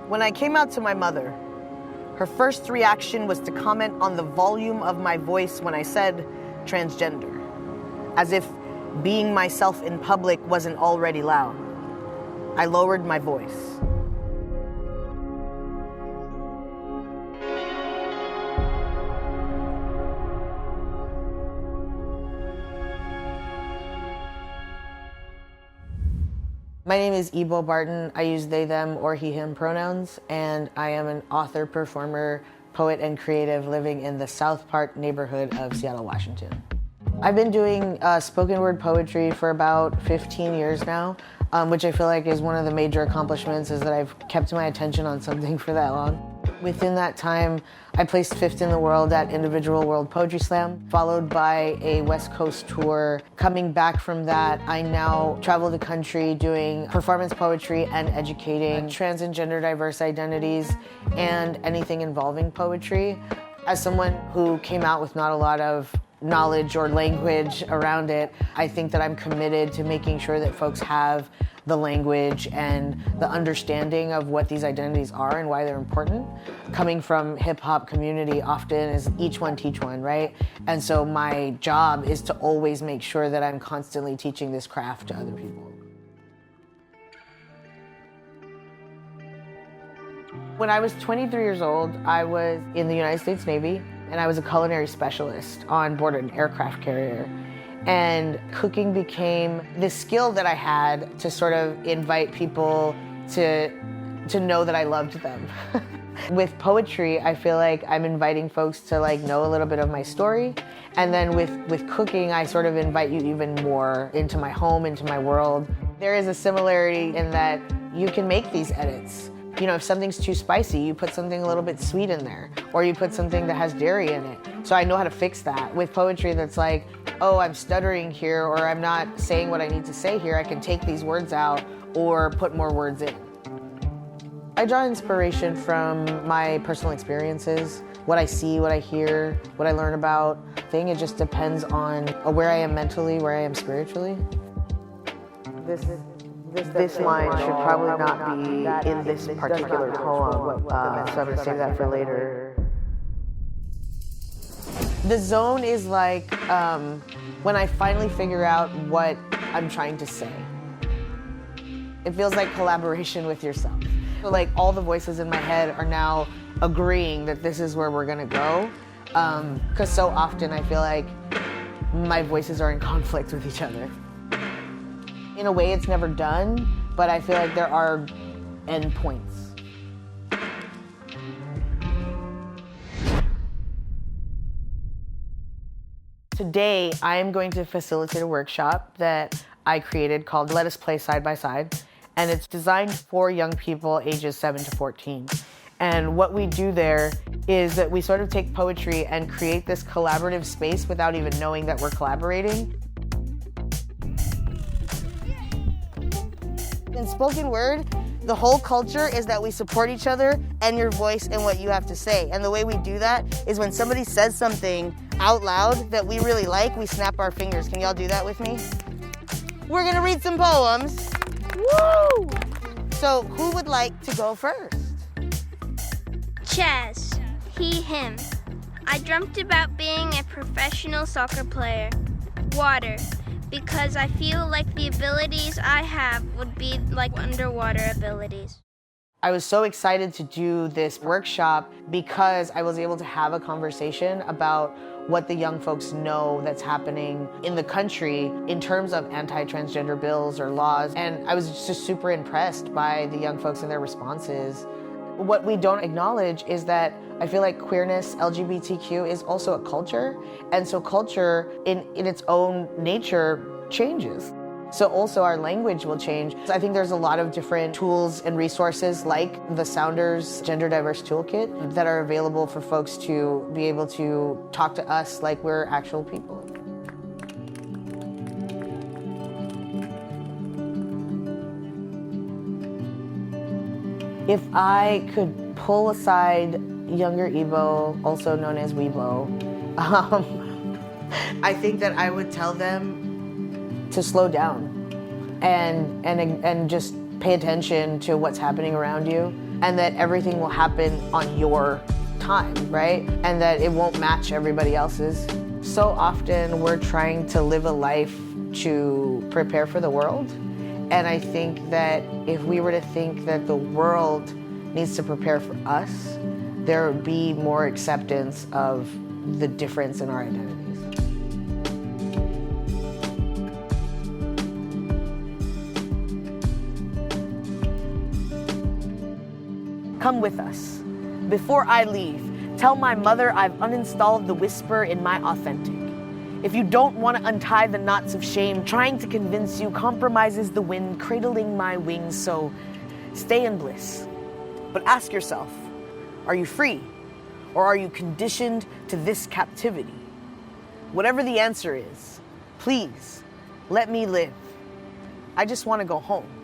When I came out to my mother, her first reaction was to comment on the volume of my voice when I said transgender, as if being myself in public wasn't already loud. I lowered my voice. My name is Ebo Barton. I use they, them, or he, him pronouns, and I am an author, performer, poet, and creative living in the South Park neighborhood of Seattle, Washington. I've been doing spoken word poetry for about 15 years now, which I feel like is one of the major accomplishments, is that I've kept my attention on something for that long. Within that time, I placed 5th in the world at Individual World Poetry Slam, followed by a West Coast tour. Coming back from that, I now travel the country doing performance poetry and educating trans and gender diverse identities and anything involving poetry. As someone who came out with not a lot of knowledge or language around it, I think that I'm committed to making sure that folks have the language and the understanding of what these identities are and why they're important. Coming from hip-hop community often is each one teach one, right? And so my job is to always make sure that I'm constantly teaching this craft to other people. When I was 23 years old, I was in the United States Navy, and I was a culinary specialist on board an aircraft carrier. And cooking became this skill that I had to sort of invite people to know that I loved them. With poetry, I feel like I'm inviting folks to know a little bit of my story. And then with cooking, I sort of invite you even more into my home, into my world. There is a similarity in that you can make these edits. You know, if something's too spicy, you put something a little bit sweet in there, or you put something that has dairy in it. So I know how to fix that. With poetry that's like, oh, I'm stuttering here, or I'm not saying what I need to say here, I can take these words out or put more words in. I draw inspiration from my personal experiences, what I see, what I hear, what I learn about. I think it just depends on where I am mentally, where I am spiritually. This line should probably not be in this particular poem, so I'm going to save that for later. The zone is like when I finally figure out what I'm trying to say. It feels like collaboration with yourself. So like all the voices in my head are now agreeing that this is where we're going to go, because so often I feel like my voices are in conflict with each other. In a way, it's never done, but I feel like there are endpoints. Today, I am going to facilitate a workshop that I created called Let Us Play Side by Side, and it's designed for young people ages 7 to 14. And what we do there is that we sort of take poetry and create this collaborative space without even knowing that we're collaborating. In spoken word, the whole culture is that we support each other and your voice and what you have to say. And the way we do that is when somebody says something out loud that we really like, we snap our fingers. Can y'all do that with me? We're gonna read some poems. Woo! So who would like to go first? Chaz, he, him. I dreamt about being a professional soccer player. Water. Because I feel like the abilities I have would be like underwater abilities. I was so excited to do this workshop because I was able to have a conversation about what the young folks know that's happening in the country in terms of anti-transgender bills or laws. And I was just super impressed by the young folks and their responses. What we don't acknowledge is that I feel like queerness, LGBTQ, is also a culture. And so culture, in its own nature, changes. So also our language will change. So I think there's a lot of different tools and resources like the Sounders Gender Diverse Toolkit that are available for folks to be able to talk to us like we're actual people. If I could pull aside Younger Ebo, also known as Weebo, I think that I would tell them to slow down and just pay attention to what's happening around you. and that everything will happen on your time, right? And that it won't match everybody else's. So often we're trying to live a life to prepare for the world. And I think that if we were to think that the world needs to prepare for us, there would be more acceptance of the difference in our identities. Come with us. Before I leave, tell my mother I've uninstalled the whisper in my authentic. If you don't want to untie the knots of shame, trying to convince you compromises the wind cradling my wings, so stay in bliss. But ask yourself, are you free? Or are you conditioned to this captivity? Whatever the answer is, please let me live. I just want to go home.